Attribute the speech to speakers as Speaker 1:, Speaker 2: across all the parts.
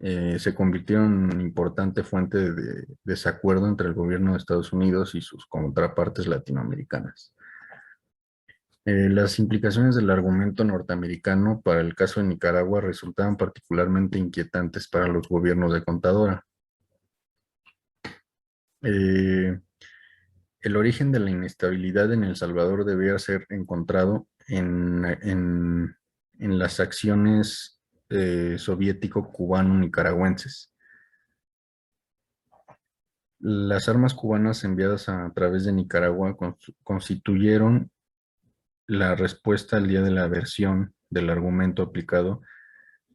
Speaker 1: se convirtieron en importante fuente de desacuerdo entre el gobierno de Estados Unidos y sus contrapartes latinoamericanas. Las implicaciones del argumento norteamericano para el caso de Nicaragua resultaban particularmente inquietantes para los gobiernos de Contadora. Eh, el origen de la inestabilidad en El Salvador debía ser encontrado en las acciones soviético-cubano-nicaragüenses. Las armas cubanas enviadas a través de Nicaragua constituyeron la respuesta al día de la versión del argumento aplicado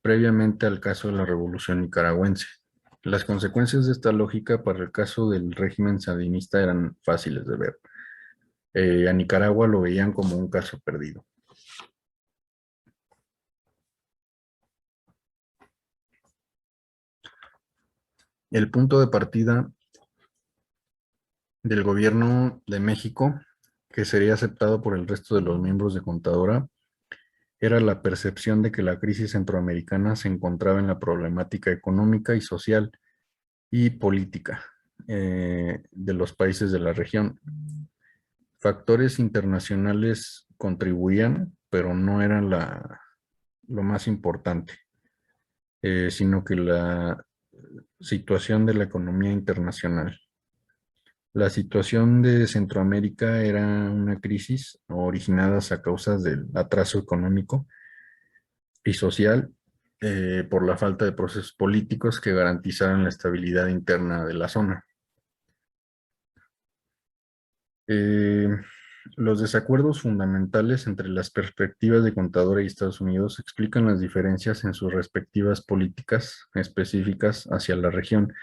Speaker 1: previamente al caso de la Revolución Nicaragüense. Las consecuencias de esta lógica para el caso del régimen sandinista eran fáciles de ver. A Nicaragua lo veían como un caso perdido. El punto de partida del gobierno de México, que sería aceptado por el resto de los miembros de Contadora, era la percepción de que la crisis centroamericana se encontraba en la problemática económica y social y política de los países de la región. Factores internacionales contribuían, pero no eran lo más importante, sino que la situación de la economía internacional. La situación de Centroamérica era una crisis originada a causas del atraso económico y social por la falta de procesos políticos que garantizaran la estabilidad interna de la zona. Eh, los desacuerdos fundamentales entre las perspectivas de Contadora y Estados Unidos explican las diferencias en sus respectivas políticas específicas hacia la región.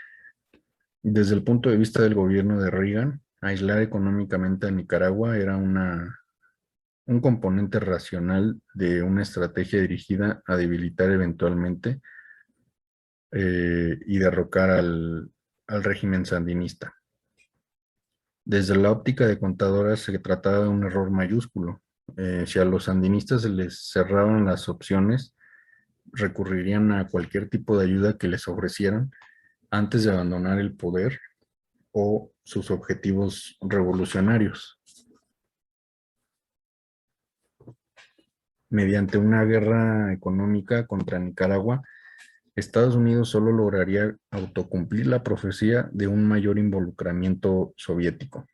Speaker 1: Desde el punto de vista del gobierno de Reagan, aislar económicamente a Nicaragua era un componente racional de una estrategia dirigida a debilitar eventualmente y derrocar al régimen sandinista. Desde la óptica de Contadora se trataba de un error mayúsculo. Si a los sandinistas se les cerraban las opciones, recurrirían a cualquier tipo de ayuda que les ofrecieran antes de abandonar el poder o sus objetivos revolucionarios. Mediante una guerra económica contra Nicaragua, Estados Unidos solo lograría autocumplir la profecía de un mayor involucramiento soviético.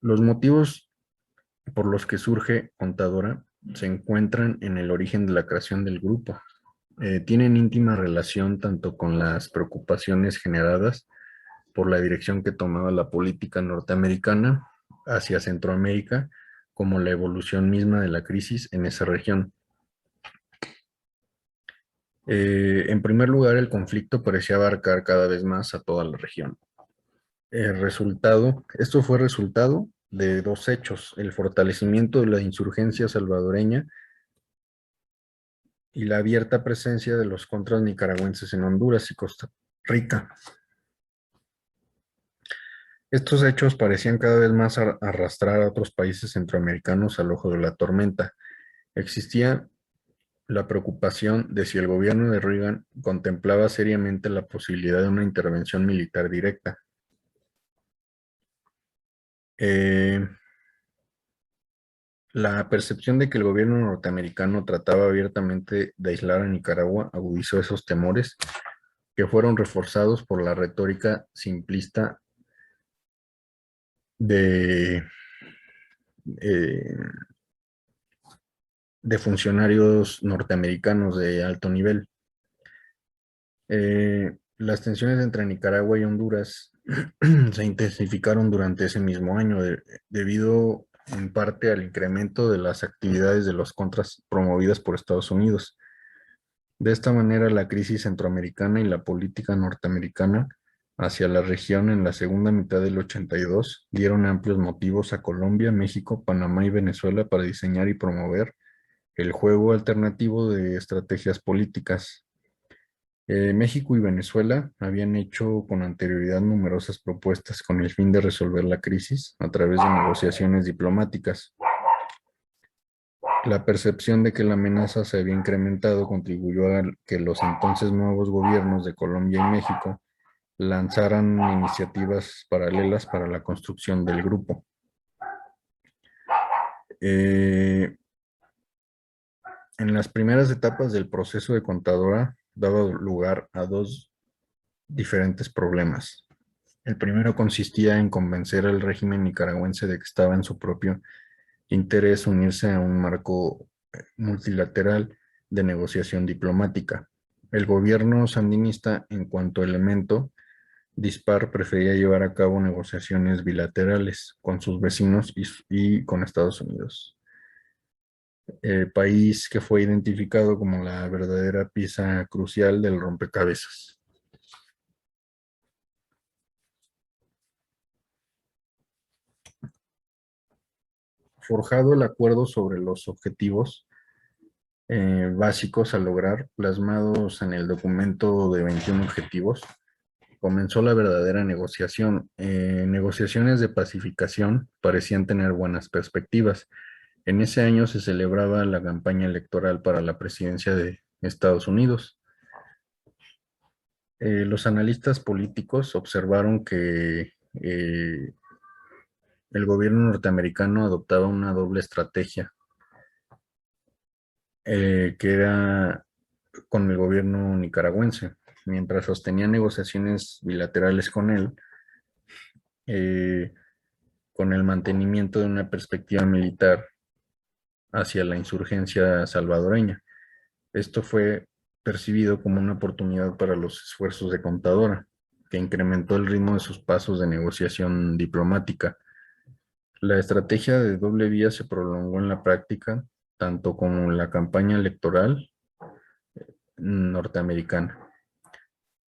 Speaker 1: Los motivos por los que surge Contadora se encuentran en el origen de la creación del grupo. Tienen íntima relación tanto con las preocupaciones generadas por la dirección que tomaba la política norteamericana hacia Centroamérica, como la evolución misma de la crisis en esa región. En primer lugar, el conflicto parecía abarcar cada vez más a toda la región. Esto fue resultado de dos hechos: el fortalecimiento de la insurgencia salvadoreña y la abierta presencia de los contras nicaragüenses en Honduras y Costa Rica. Estos hechos parecían cada vez más arrastrar a otros países centroamericanos al ojo de la tormenta. Existía la preocupación de si el gobierno de Reagan contemplaba seriamente la posibilidad de una intervención militar directa. La percepción de que el gobierno norteamericano trataba abiertamente de aislar a Nicaragua agudizó esos temores, que fueron reforzados por la retórica simplista de, eh, de funcionarios norteamericanos de alto nivel. Las tensiones entre Nicaragua y Honduras se intensificaron durante ese mismo año debido en parte al incremento de las actividades de los contras promovidas por Estados Unidos. De esta manera, la crisis centroamericana y la política norteamericana hacia la región en la segunda mitad del 82 dieron amplios motivos a Colombia, México, Panamá y Venezuela para diseñar y promover el juego alternativo de estrategias políticas. México y Venezuela habían hecho con anterioridad numerosas propuestas con el fin de resolver la crisis a través de negociaciones diplomáticas. La percepción de que la amenaza se había incrementado contribuyó a que los entonces nuevos gobiernos de Colombia y México lanzaran iniciativas paralelas para la construcción del grupo. Eh, en las primeras etapas del proceso de Contadora daba lugar a dos diferentes problemas. El primero consistía en convencer al régimen nicaragüense de que estaba en su propio interés unirse a un marco multilateral de negociación diplomática. El gobierno sandinista, en cuanto elemento dispar, prefería llevar a cabo negociaciones bilaterales con sus vecinos y con Estados Unidos, país que fue identificado como la verdadera pieza crucial del rompecabezas. Forjado el acuerdo sobre los objetivos básicos a lograr, plasmados en el documento de 21 objetivos, comenzó la verdadera negociación. Negociaciones de pacificación parecían tener buenas perspectivas. En ese año se celebraba la campaña electoral para la presidencia de Estados Unidos. Los analistas políticos observaron que el gobierno norteamericano adoptaba una doble estrategia, que era con el gobierno nicaragüense. Mientras sostenía negociaciones bilaterales con él, eh, con el mantenimiento de una perspectiva militar hacia la insurgencia salvadoreña. Esto fue percibido como una oportunidad para los esfuerzos de Contadora, que incrementó el ritmo de sus pasos de negociación diplomática. La estrategia de doble vía se prolongó en la práctica, tanto como en la campaña electoral norteamericana.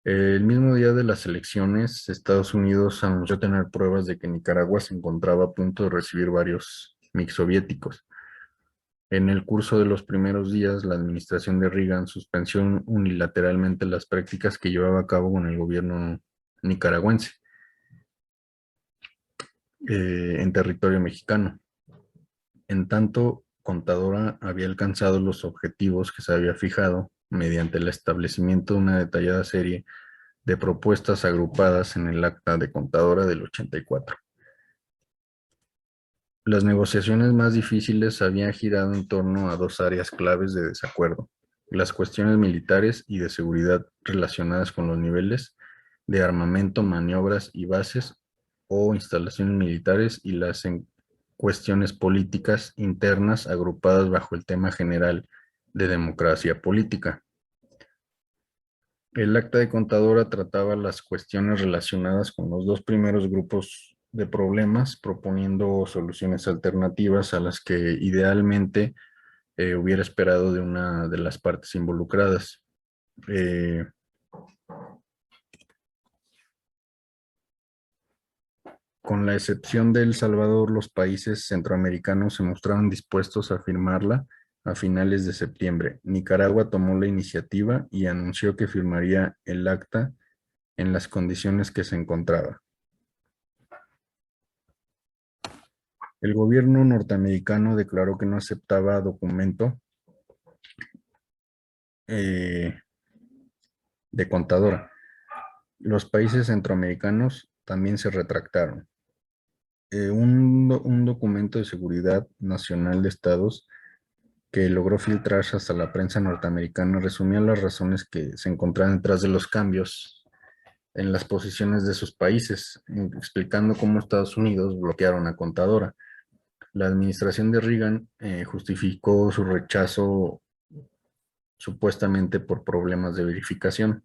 Speaker 1: El mismo día de las elecciones, Estados Unidos anunció tener pruebas de que Nicaragua se encontraba a punto de recibir varios MiG soviéticos. En el curso de los primeros días, la administración de Reagan suspendió unilateralmente las prácticas que llevaba a cabo con el gobierno nicaragüense en territorio mexicano. En tanto, Contadora había alcanzado los objetivos que se había fijado mediante el establecimiento de una detallada serie de propuestas agrupadas en el Acta de Contadora del 84. Las negociaciones más difíciles habían girado en torno a dos áreas claves de desacuerdo: las cuestiones militares y de seguridad relacionadas con los niveles de armamento, maniobras y bases o instalaciones militares, y las cuestiones políticas internas agrupadas bajo el tema general de democracia política. El acta de Contadora trataba las cuestiones relacionadas con los dos primeros grupos de problemas, proponiendo soluciones alternativas a las que idealmente hubiera esperado de una de las partes involucradas. Eh, con la excepción de El Salvador, los países centroamericanos se mostraron dispuestos a firmarla a finales de septiembre. Nicaragua tomó la iniciativa y anunció que firmaría el acta en las condiciones que se encontraba. El gobierno norteamericano declaró que no aceptaba documento eh, de Contadora. Los países centroamericanos también se retractaron. Un documento de seguridad nacional de estados que logró filtrarse hasta la prensa norteamericana resumía las razones que se encontraban detrás de los cambios en las posiciones de sus países, explicando cómo Estados Unidos bloquearon a Contadora. La administración de Reagan justificó su rechazo supuestamente por problemas de verificación.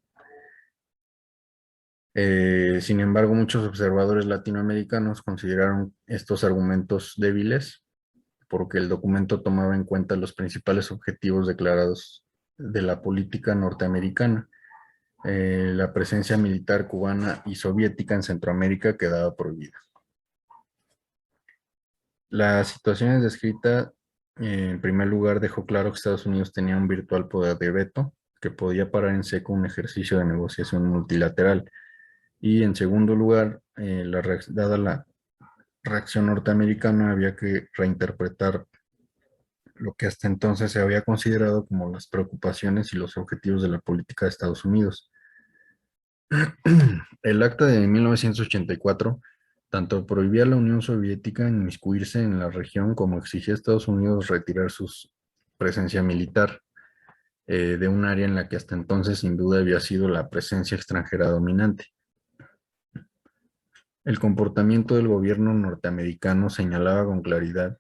Speaker 1: Sin embargo, muchos observadores latinoamericanos consideraron estos argumentos débiles porque el documento tomaba en cuenta los principales objetivos declarados de la política norteamericana. La presencia militar cubana y soviética en Centroamérica quedaba prohibida. La situación descrita, en primer lugar, dejó claro que Estados Unidos tenía un virtual poder de veto, que podía parar en seco un ejercicio de negociación multilateral. Y en segundo lugar, dada la reacción norteamericana, había que reinterpretar lo que hasta entonces se había considerado como las preocupaciones y los objetivos de la política de Estados Unidos. El acta de 1984 tanto prohibía a la Unión Soviética inmiscuirse en la región como exigía a Estados Unidos retirar su presencia militar de un área en la que hasta entonces sin duda había sido la presencia extranjera dominante. El comportamiento del gobierno norteamericano señalaba con claridad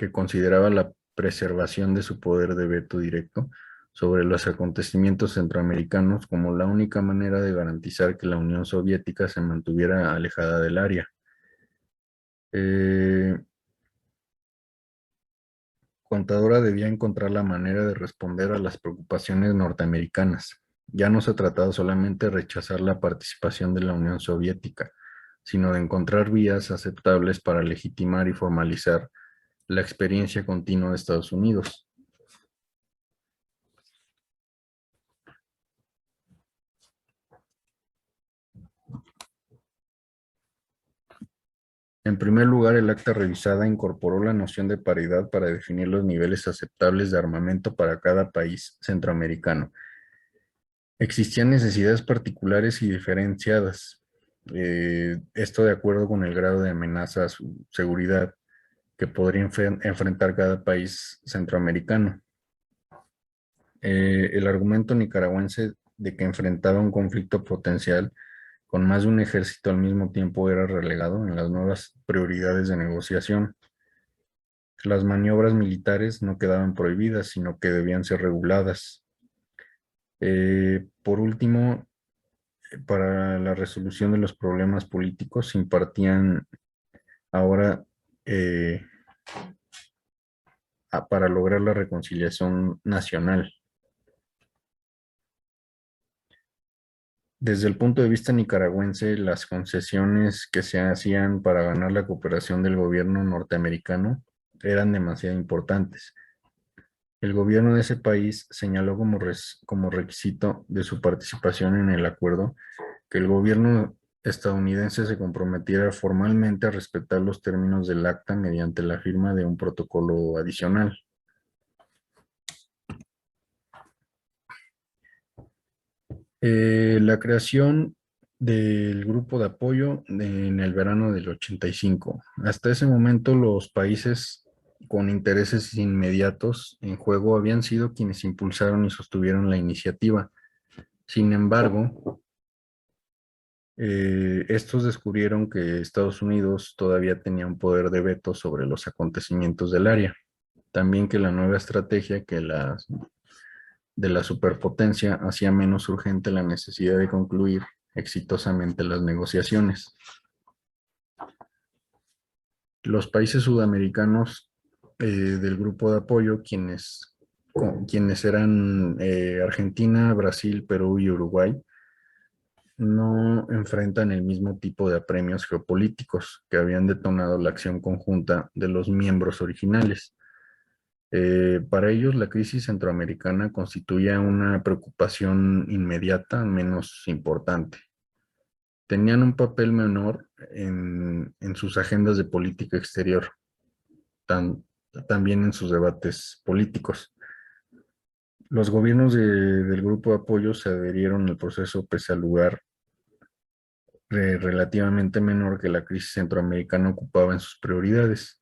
Speaker 1: que consideraba la preservación de su poder de veto directo sobre los acontecimientos centroamericanos como la única manera de garantizar que la Unión Soviética se mantuviera alejada del área. Contadora debía encontrar la manera de responder a las preocupaciones norteamericanas. Ya no se trataba solamente de rechazar la participación de la Unión Soviética, sino de encontrar vías aceptables para legitimar y formalizar la experiencia continua de Estados Unidos. En primer lugar, el acta revisada incorporó la noción de paridad para definir los niveles aceptables de armamento para cada país centroamericano. Existían necesidades particulares y diferenciadas, esto de acuerdo con el grado de amenaza a su seguridad que podría enfrentar cada país centroamericano. El argumento nicaragüense de que enfrentaba un conflicto potencial con más de un ejército al mismo tiempo era relegado en las nuevas prioridades de negociación. Las maniobras militares no quedaban prohibidas, sino que debían ser reguladas. Por último, para la resolución de los problemas políticos se impartían ahora para lograr la reconciliación nacional. Desde el punto de vista nicaragüense, las concesiones que se hacían para ganar la cooperación del gobierno norteamericano eran demasiado importantes. El gobierno de ese país señaló como requisito de su participación en el acuerdo que el gobierno estadounidense se comprometiera formalmente a respetar los términos del acta mediante la firma de un protocolo adicional. La creación del grupo de apoyo en el verano del 85. Hasta ese momento los países con intereses inmediatos en juego habían sido quienes impulsaron y sostuvieron la iniciativa. Sin embargo, estos descubrieron que Estados Unidos todavía tenía un poder de veto sobre los acontecimientos del área. También que la nueva estrategia de la superpotencia hacía menos urgente la necesidad de concluir exitosamente las negociaciones. Los países sudamericanos del grupo de apoyo, quienes eran Argentina, Brasil, Perú y Uruguay, no enfrentan el mismo tipo de apremios geopolíticos que habían detonado la acción conjunta de los miembros originales. Para ellos, la crisis centroamericana constituía una preocupación inmediata, menos importante. Tenían un papel menor en sus agendas de política exterior, también en sus debates políticos. Los gobiernos del grupo de apoyo se adherieron al proceso pese al lugar relativamente menor que la crisis centroamericana ocupaba en sus prioridades.